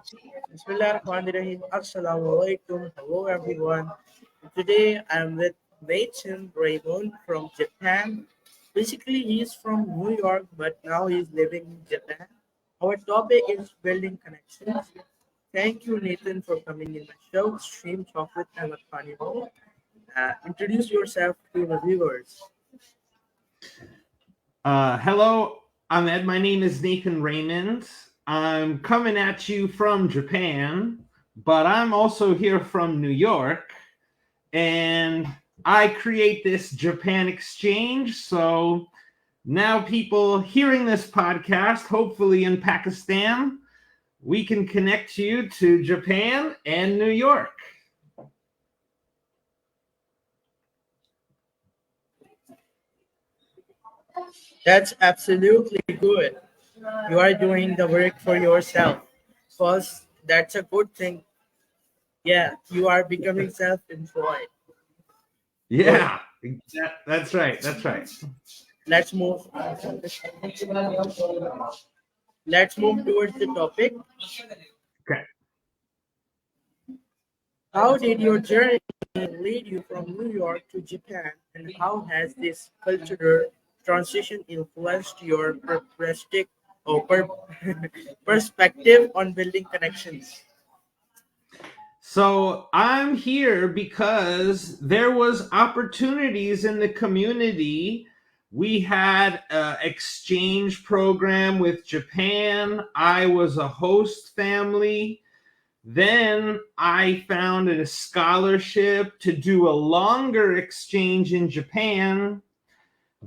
Bismillahirrahmanirrahim. Assalamualaikum. Hello everyone. Today I'm with Nathon Raymond from Japan. Basically, he's from New York, but now he's living in Japan. Our topic is building connections. Thank you, Nathan, for coming in my show, Stream Talk with Ahmed Paniwala. Introduce yourself to the viewers. Hello, Ahmed. My name is Nathon Raymond. I'm coming at you from Japan, but I'm also here from New York. And I create this Japan exchange. So now people hearing this podcast, hopefully in Pakistan, we can connect you to Japan and New York. That's absolutely good. You are doing the work for yourself. First, that's a good thing. Yeah, you are becoming self-employed. Good. Yeah, that's right. That's right. Let's move. Let's move towards the topic. Okay. How did your journey lead you from New York to Japan, and how has this cultural transition influenced your perspective on building connections? So I'm here because there was opportunities in the community. We had an exchange program with Japan. I was a host family. Then I found a scholarship to do a longer exchange in Japan.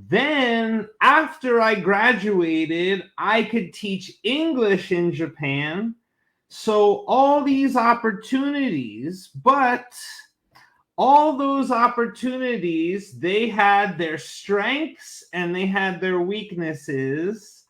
Then after I graduated, I could teach English in Japan. So all these opportunities, but all those opportunities, they had their strengths and they had their weaknesses.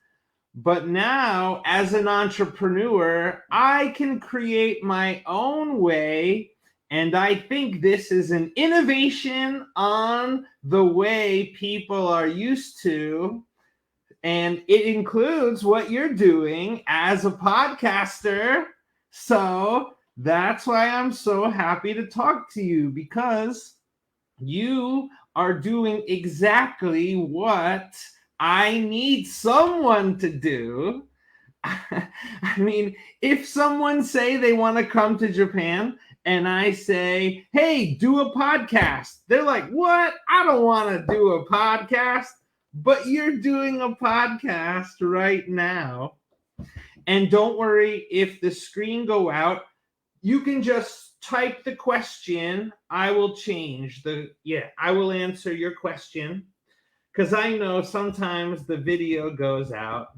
But now, as an entrepreneur, I can create my own way. And I think this is an innovation on the way people are used to. And it includes what you're doing as a podcaster. So that's why I'm so happy to talk to you, because you are doing exactly what I need someone to do. I mean, if someone say they want to come to Japan and I say, hey, do a podcast, they're like, what? I don't want to do a podcast. But you're doing a podcast right now. And don't worry if the screen go out. You can just type the question. I will I will answer your question. Because I know sometimes the video goes out.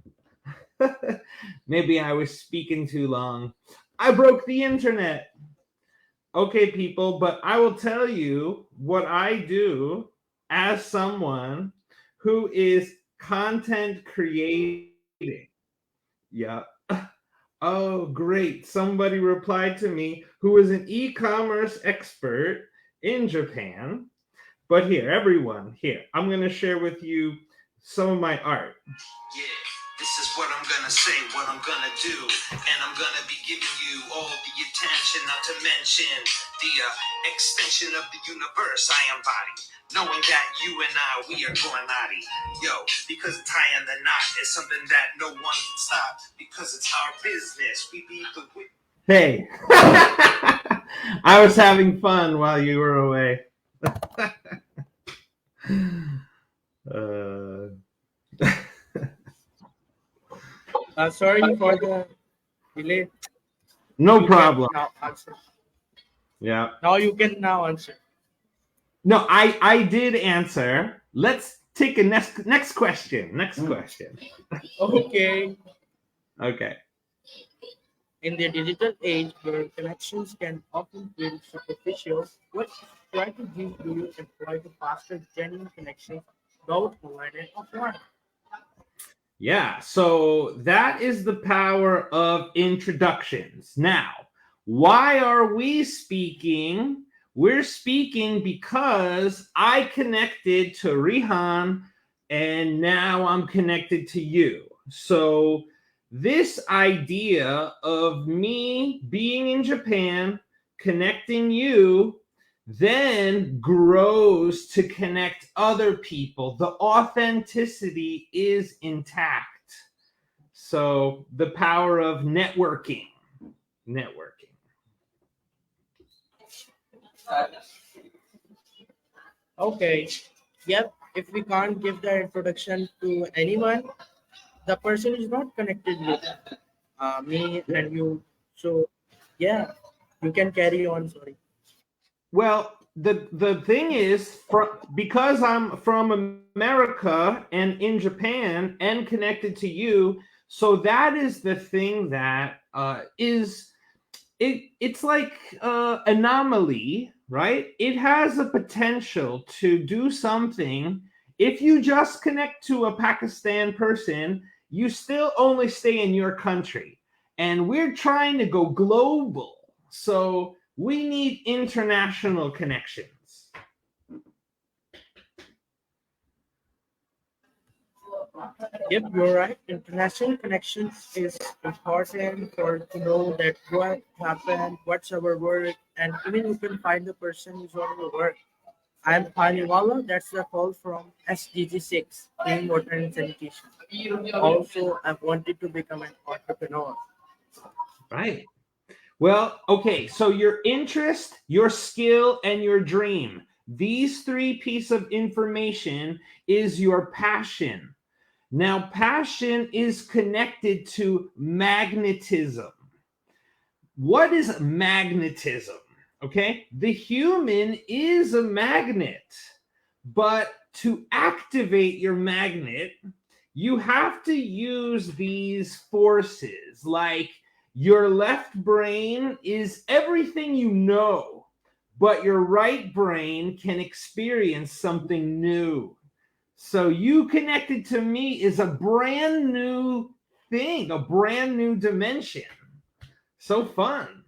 Maybe I was speaking too long. I broke the internet. Okay, people, but I will tell you what I do as someone who is content creating. Yeah. Oh, great. Somebody replied to me who is an e-commerce expert in Japan. But here, everyone, here, I'm going to share with you some of my art. Yeah, this is what I'm going to say, what I'm going to do. And I'm going to be giving you all the attention, not to mention the extension of the universe I embody. Knowing that you and I, we are going naughty. Yo, because tying the knot is something that no one can stop. Because it's our business. We be the... Hey. I was having fun while you were away. Sorry for the delay. No You problem. can now answer. Yeah. Now you can now answer. No, I did answer. Let's take a next question. Next question. Okay. Okay. In the digital age where connections can often feel superficial, what strategies do you employ to foster genuine connections both online and offline? Yeah, so that is the power of introductions. Now, why are we speaking? We're speaking because I connected to Rihan and now I'm connected to you. So this idea of me being in Japan, connecting you, then grows to connect other people. The authenticity is intact. So the power of networking. Okay. Yep. If we can't give the introduction to anyone, the person is not connected with me and you. So, yeah, you can carry on. Sorry. Well, the thing is, because I'm from America and in Japan and connected to you, so that is the thing that is it's like anomaly, right? It has a potential to do something. If you just connect to a Pakistan person, you still only stay in your country, and we're trying to go global, so we need international connections. Yep, you're right. International connections is important for to know that what happened, what's our work, and even you can find the person who's on your work. I'm Paniwala. That's the call from SDG6, Clean Water and Sanitation. Also, I wanted to become an entrepreneur. Right. Well, okay, so your interest, your skill, and your dream. These three pieces of information is your passion. Now, passion is connected to magnetism. What is magnetism? Okay, the human is a magnet, but to activate your magnet, you have to use these forces. Like your left brain is everything you know, but your right brain can experience something new. So you connected to me is a brand new thing, a brand new dimension. So fun.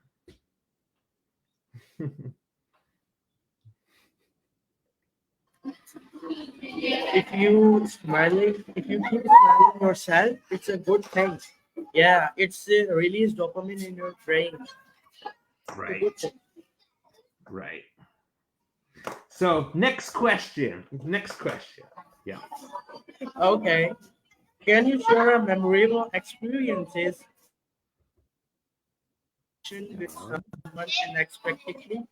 If you keep smiling yourself, it's a good thing. Yeah, it's release dopamine in your brain. It's a Right, good thing. right. So next question. Yeah. Okay. Can you share a memorable experiences with someone unexpectedly?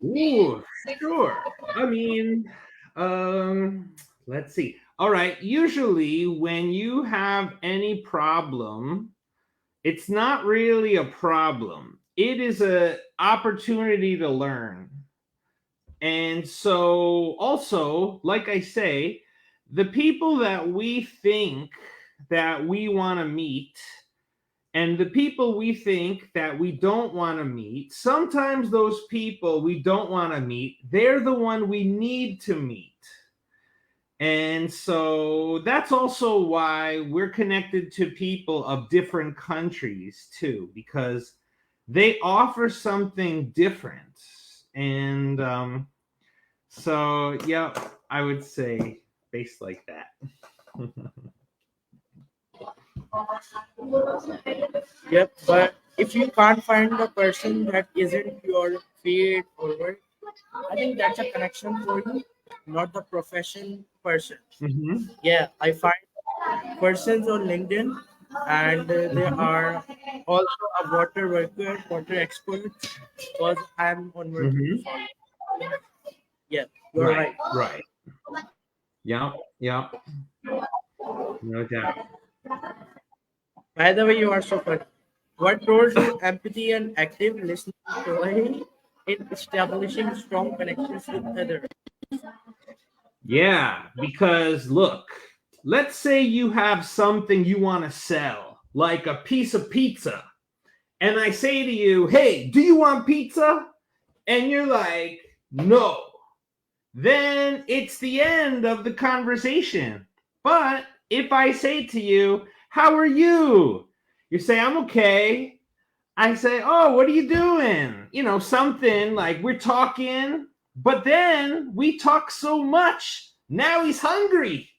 Ooh, sure. I mean, let's see. All right. Usually, when you have any problem, it's not really a problem. It is a opportunity to learn. And so, also, like I say, the people that we think that we want to meet and the people we think that we don't want to meet, sometimes those people we don't want to meet, they're the one we need to meet. And so that's also why we're connected to people of different countries too, because they offer something different. And so, yeah, I would say based like that. Yep, but if you can't find the person that isn't your field or work, I think that's a connection for you, not the profession person. Mhm, Yeah, I find persons on LinkedIn and they mhm, are also a water worker, water expert because I'm on working to mhm. solve. Yeah, you're Right, right. right. Yeah, yeah, no doubt. By the way, you are so funny. What role do empathy and active listening play in establishing strong connections with others? Yeah, because look, let's say you have something you want to sell, like a piece of pizza, and I say to you, hey, do you want pizza? And you're like, no. Then it's the end of the conversation. But if I say to you, how are you? You say, I'm okay. I say, oh, what are you doing? You know, something like we're talking, but then we talk so much. Now he's hungry.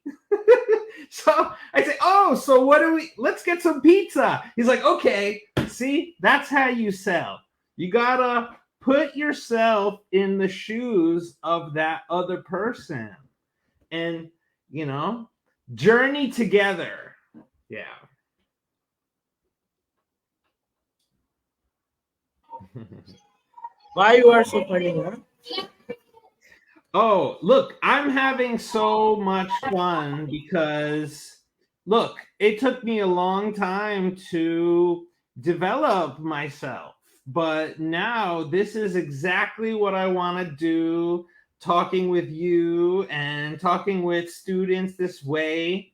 So I say, oh, so what do we, let's get some pizza. He's like, okay, see, that's how you sell. You gotta put yourself in the shoes of that other person and, you know, journey together. Yeah. Why you are so funny, huh? Oh, look, I'm having so much fun because, look, it took me a long time to develop myself, but now this is exactly what I want to do, talking with you and talking with students this way.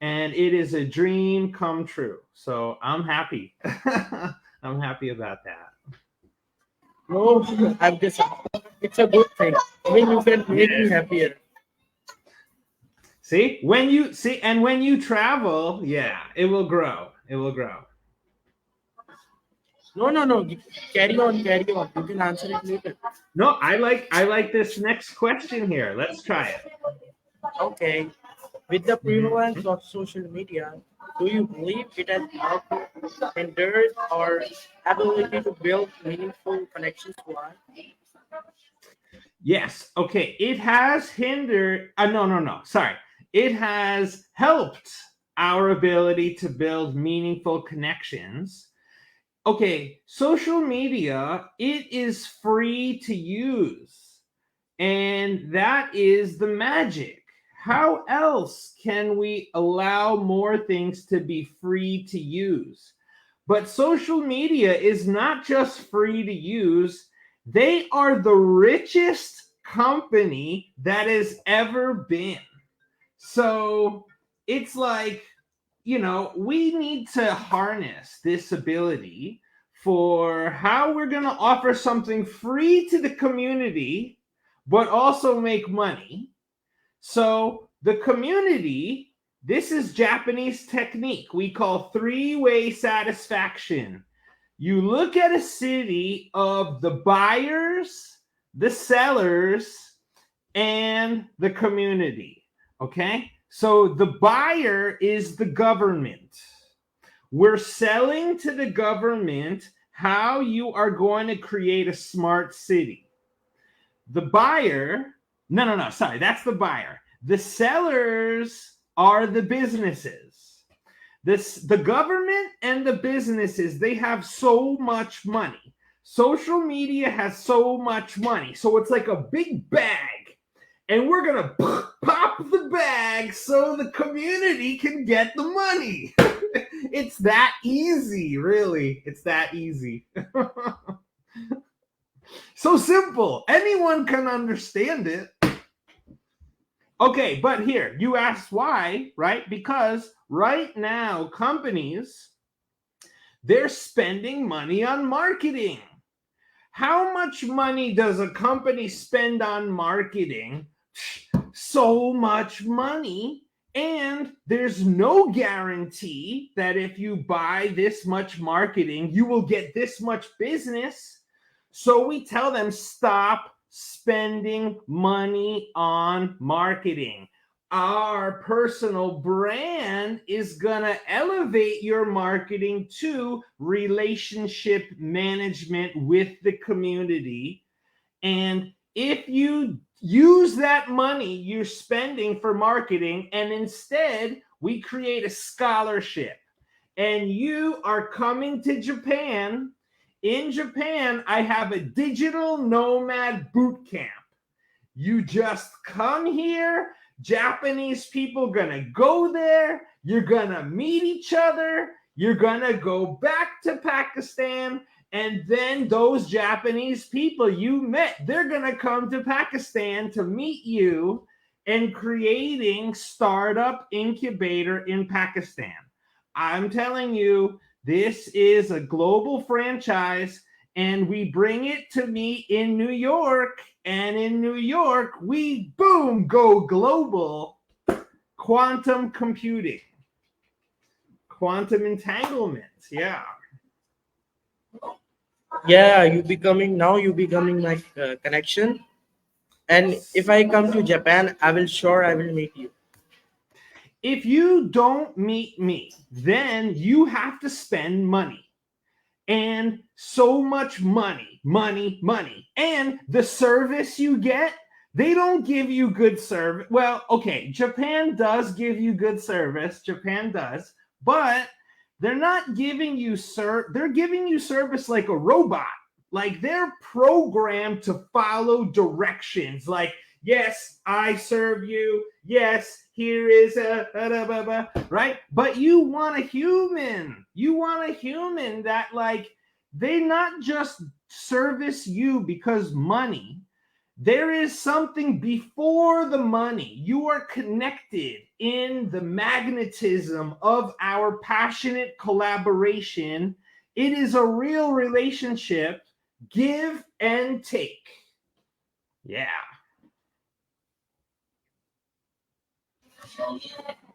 And it is a dream come true. So I'm happy. I'm happy about that. No, I'm just. It's a good thing. I mean, you can make me Yeah. happier. See, when you see, and when you travel, yeah, it will grow. It will grow. No, no, no. Carry on, carry on. You can answer it later. No, I like this next question here. Let's try it. Okay. With the prevalence Mhm. of social media, do you believe it has helped hindered our ability to build meaningful connections? Why? Yes. Okay. It has hindered. No, no, no. Sorry. It has helped our ability to build meaningful connections. Okay. Social media, it is free to use. And that is the magic. How else can we allow more things to be free to use? But social media is not just free to use, they are the richest company that has ever been. So it's like, we need to harness this ability for how we're going to offer something free to the community, but also make money. So the community, this is Japanese technique we call three-way satisfaction. You look at a city of the buyers, the sellers, and the community. Okay? So the buyer is the government. We're selling to the government how you are going to create a smart city. The buyer, no, no, no, sorry, that's the buyer. The sellers are the businesses. The government and the businesses, they have so much money. Social media has so much money. So it's like a big bag. And we're going to pop the bag so the community can get the money. It's that easy, really. It's that easy. So simple. Anyone can understand it. Okay, but here, you asked why, right? Because right now, companies, they're spending money on marketing. How much money does a company spend on marketing? So much money. And there's no guarantee that if you buy this much marketing, you will get this much business. So we tell them, stop spending money on marketing. Our personal brand is going to elevate your marketing to relationship management with the community. And if you use that money you're spending for marketing and instead we create a scholarship and you are coming to Japan, in Japan, I have a digital nomad boot camp. You just come here. Japanese people gonna go there. You're gonna meet each other. You're gonna go back to Pakistan. And then those Japanese people you met, they're gonna come to Pakistan to meet you and creating startup incubator in Pakistan. I'm telling you, this is a global franchise and we bring it to me in New York. And in New York, we boom go global. Quantum computing, quantum entanglements. Yeah. Yeah, you becoming now. You becoming my connection. And if I come to Japan, I will sure I will meet you. if you don't meet me, then you have to spend money. And so much money, money, money. And the service you get, they don't give you good service. Well, okay, Japan does give you good service. Japan does. But they're not giving you they're giving you service like a robot. Like they're programmed to follow directions. Like, yes, I serve you. Yes, here is right? But you want a human. You want a human that like they not just service you because money. There is something before the money. You are connected in the magnetism of our passionate collaboration. It is a real relationship, give and take. Yeah.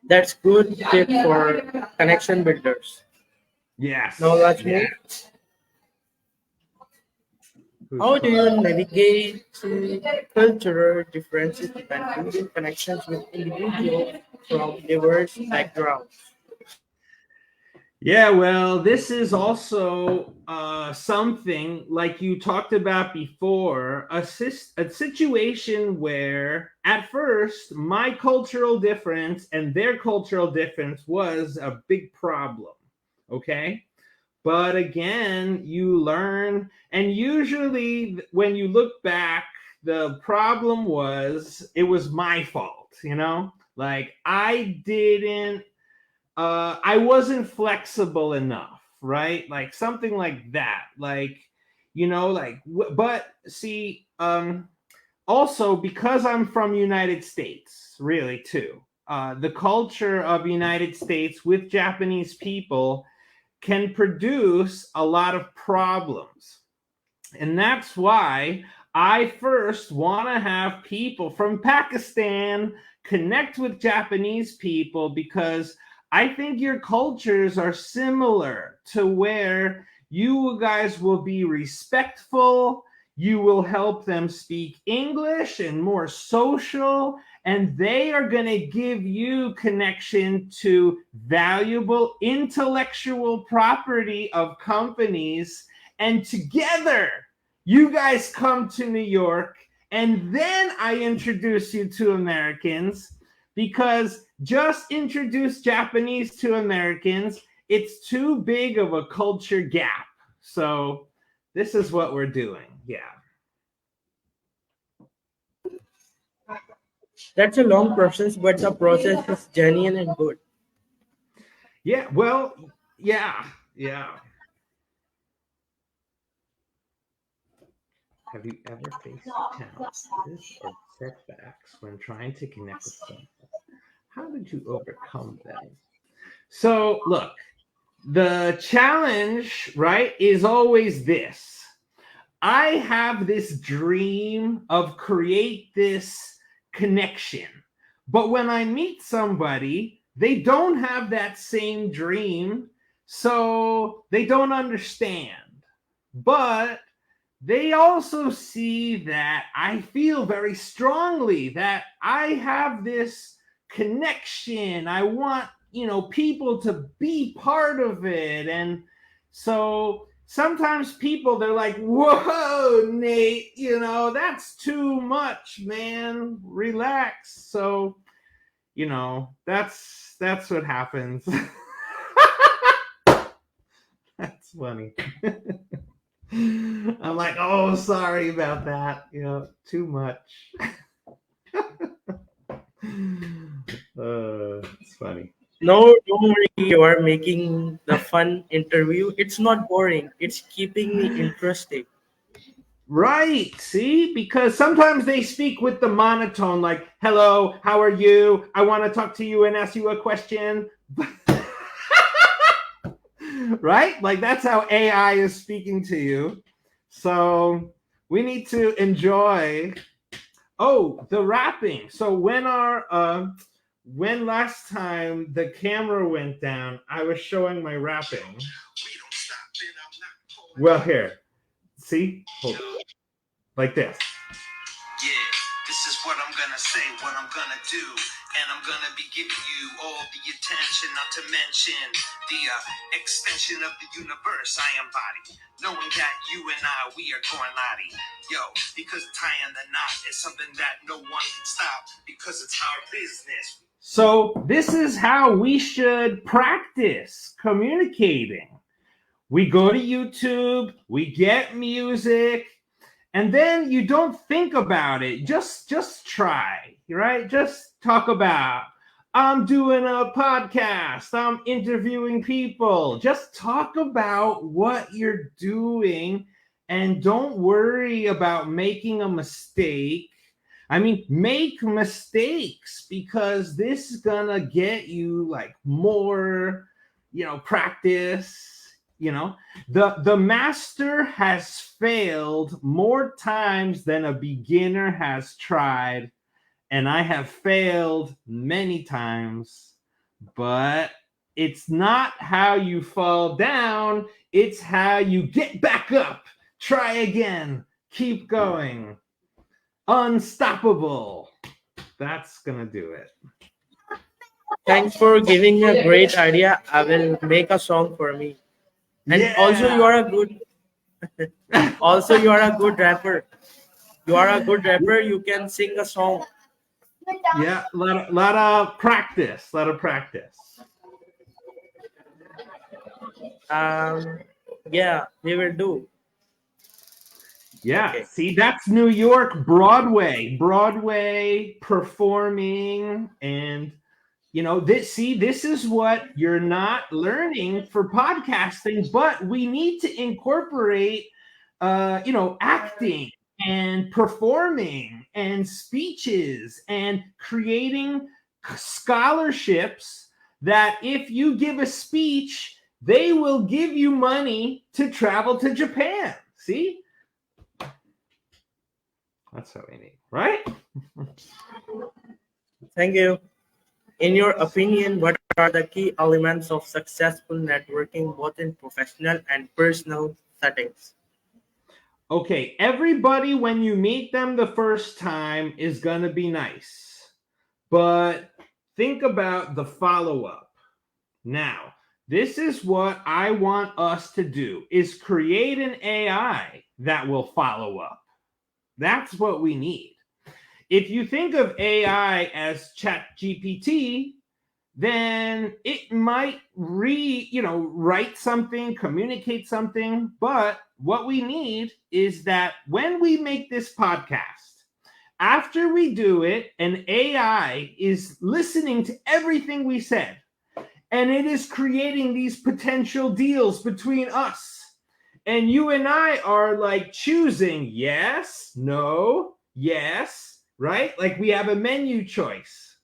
That's good tip for connection builders. Yes. Now let's move. How do you navigate cultural differences and building connections with individuals from diverse backgrounds? Yeah, well, this is also something like you talked about before, a situation where at first my cultural difference and their cultural difference was a big problem. Okay. But again, you learn, and usually when you look back, the problem was it was my fault, Like I wasn't flexible enough, right? Like something like that. Like, but see, also because I'm from United States, really too. The culture of United States with Japanese people can produce a lot of problems. And that's why I first want to have people from Pakistan connect with Japanese people because I think your cultures are similar to where you guys will be respectful, you will help them speak English and more social, and they are going to give you connection to valuable intellectual property of companies, and together you guys come to New York, and then I introduce you to Americans, because just introduce Japanese to Americans, it's too big of a culture gap. So this is what we're doing. Yeah. That's a long process, but the process is genuine and good. Yeah. Well, yeah. Yeah. Have you ever faced challenges or setbacks when trying to connect with someone? How did you overcome them? So, look, the challenge, right, is always this. I have this dream of create this connection. But when I meet somebody, they don't have that same dream, so they don't understand. But they also see that I feel very strongly that I have this connection. I want, people to be part of it. And so sometimes people, they're like, whoa, Nate, that's too much, man. Relax. So, that's what happens. That's funny. I'm like, oh, sorry about that. Too much. It's funny. No, don't worry, you are making the fun interview. It's not boring, it's keeping me interested. Right. See, because sometimes they speak with the monotone, like, hello, how are you? I want to talk to you and ask you a question. Right? Like, that's how AI is speaking to you. So we need to enjoy. Oh, the rapping. So when last time the camera went down, I was showing my rapping. Well, here. See? Hold on. Like this. Yeah, this is what I'm gonna gonna say what I'm gonna do, and I'm gonna be giving you all the attention, not to mention the extension of the universe I embody. Knowing that you and I, we are going naughty. Yo, because tying the knot is something that no one can stop because it's our business. So this is how we should practice communicating. We go to YouTube, we get music, and then you don't think about it. Just try, right? Just talk about, I'm doing a podcast, I'm interviewing people. Just talk about what you're doing and don't worry about making a mistake. I mean, make mistakes because this is gonna get you like more, practice. The master has failed more times than a beginner has tried, and I have failed many times, but it's not how you fall down, it's how you get back up, try again, keep going. Unstoppable. That's gonna do it. Thanks for giving me a great idea. I will make a song for me. And also, you Yeah. are a good. Also, you are a good rapper. You are a good rapper. You can sing a song. Yeah, lot of practice. Lot of practice. Um, yeah, we will do. Yeah, Okay. see, that's New York Broadway performing, and this is what you're not learning for podcasting, but we need to incorporate acting and performing and speeches and creating scholarships that if you give a speech, they will give you money to travel to Japan. See? That's what we need, right? Thank you. In your opinion, what are the key elements of successful networking, both in professional and personal settings? Okay, everybody, when you meet them the first time, is going to be nice. But think about the follow-up. Now, this is what I want us to do, is create an AI that will follow up. That's what we need. If you think of AI as ChatGPT, then it might write something, communicate something. But what we need is that when we make this podcast, after we do it, an AI is listening to everything we said, and it is creating these potential deals between us. And you and I are like choosing yes, no, yes, right? Like we have a menu choice.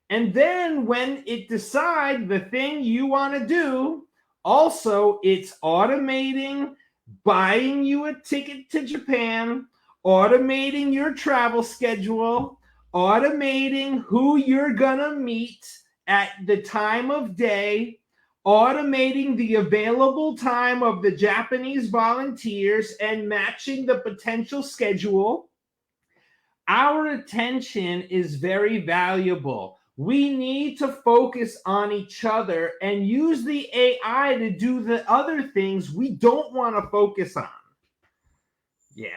And then when it decides the thing you want to do, also it's automating buying you a ticket to Japan, automating your travel schedule, automating who you're going to meet at the time of day, automating the available time of the Japanese volunteers, and matching the potential schedule. Our attention is very valuable. We need to focus on each other and use the AI to do the other things we don't want to focus on. Yeah.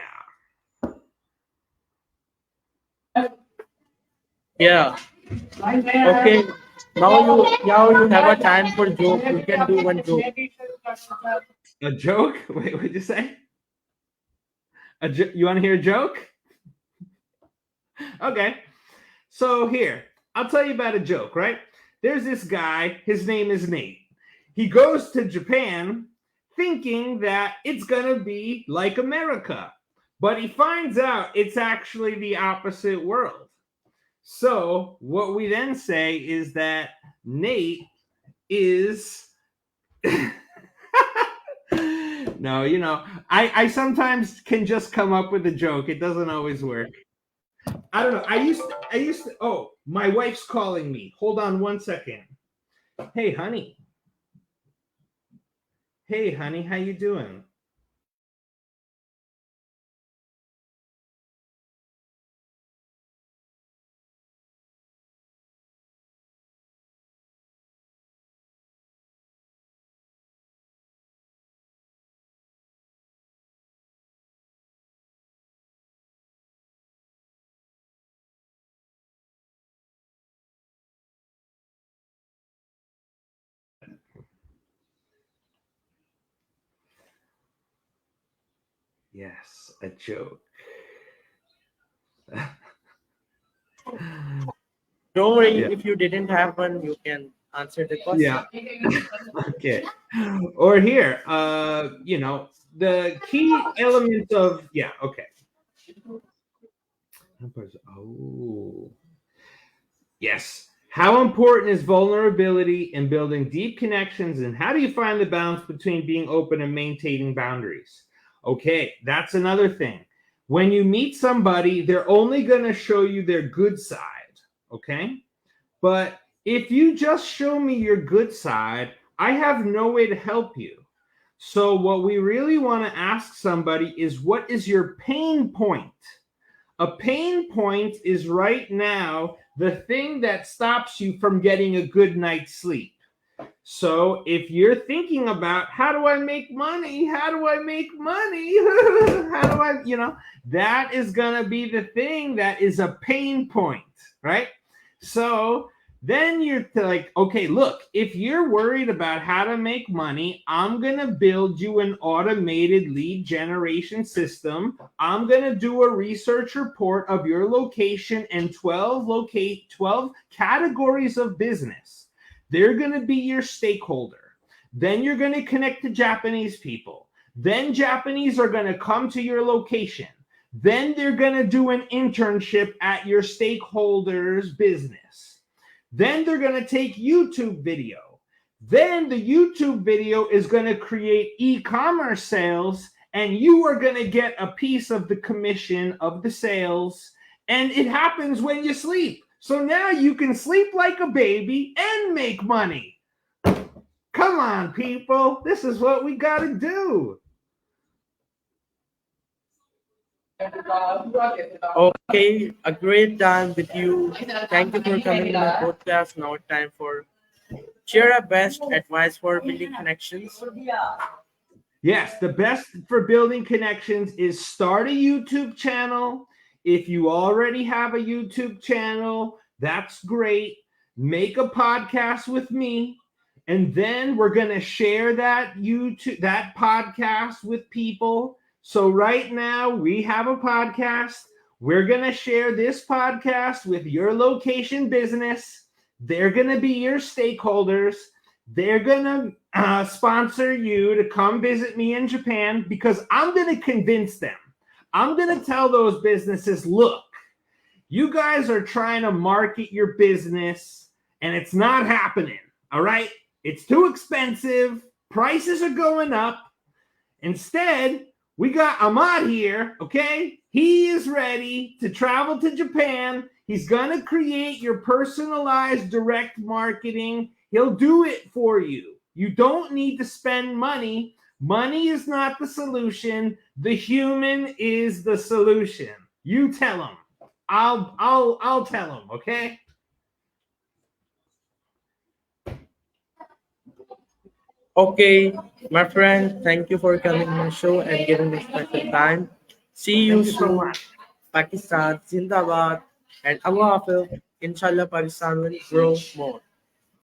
Yeah. Okay. Now you have a time for joke. You can do one joke. A joke? Wait, what'd you say? You want to hear a joke? Okay. So here, I'll tell you about a joke, right? There's this guy, his name is Nate. He goes to Japan thinking that it's going to be like America, but he finds out it's actually the opposite world. So what we then say is that Nate is no, I sometimes can just come up with a joke. It doesn't always work. I don't know. I used to. Oh, my wife's calling me. Hold on one second. Hey, honey. Hey, honey, how you doing? Yes, a joke. Don't worry, Yeah. if you didn't have one, you can answer the question. Yeah. Okay. Or here, the key elements of, yeah, okay. Oh, yes. How important is vulnerability in building deep connections, and how do you find the balance between being open and maintaining boundaries? Okay, that's another thing. When you meet somebody, they're only going to show you their good side, okay? But if you just show me your good side, I have no way to help you. So, what we really want to ask somebody is, what is your pain point? A pain point is right now the thing that stops you from getting a good night's sleep. So if you're thinking about, how do I make money? How do I make money? How do I, that is going to be the thing that is a pain point, right? So then you're like, okay, look, if you're worried about how to make money, I'm going to build you an automated lead generation system. I'm going to do a research report of your location and 12 categories of business. They're going to be your stakeholder. Then you're going to connect to Japanese people. Then Japanese are going to come to your location. Then they're going to do an internship at your stakeholder's business. Then they're going to take YouTube video. Then the YouTube video is going to create e-commerce sales, and you are going to get a piece of the commission of the sales. And it happens when you sleep. So now you can sleep like a baby and make money. Come on, people. This is what we got to do. Okay, a great time with you. Thank you for coming to my podcast. Now it's time for share our best advice for building connections. Yes, the best for building connections is start a YouTube channel. If you already have a YouTube channel, that's great. Make a podcast with me, and then we're going to share that podcast with people. So right now we have a podcast. We're going to share this podcast with your location business. They're going to be your stakeholders. They're going to sponsor you to come visit me in Japan, because I'm going to convince them. I'm going to tell those businesses, look, you guys are trying to market your business and it's not happening. All right. It's too expensive. Prices are going up. Instead, we got Ahmad here. Okay. He is ready to travel to Japan. He's going to create your personalized direct marketing. He'll do it for you. You don't need to spend money. Money is not the solution. The human is the solution. You tell him. I'll tell him, okay? Okay, my friend, thank you for coming on my show and giving me special time. See you Thank you so soon. much. Pakistan, Zindabad, and Allah Hafiz. Inshallah, Pakistan will grow more.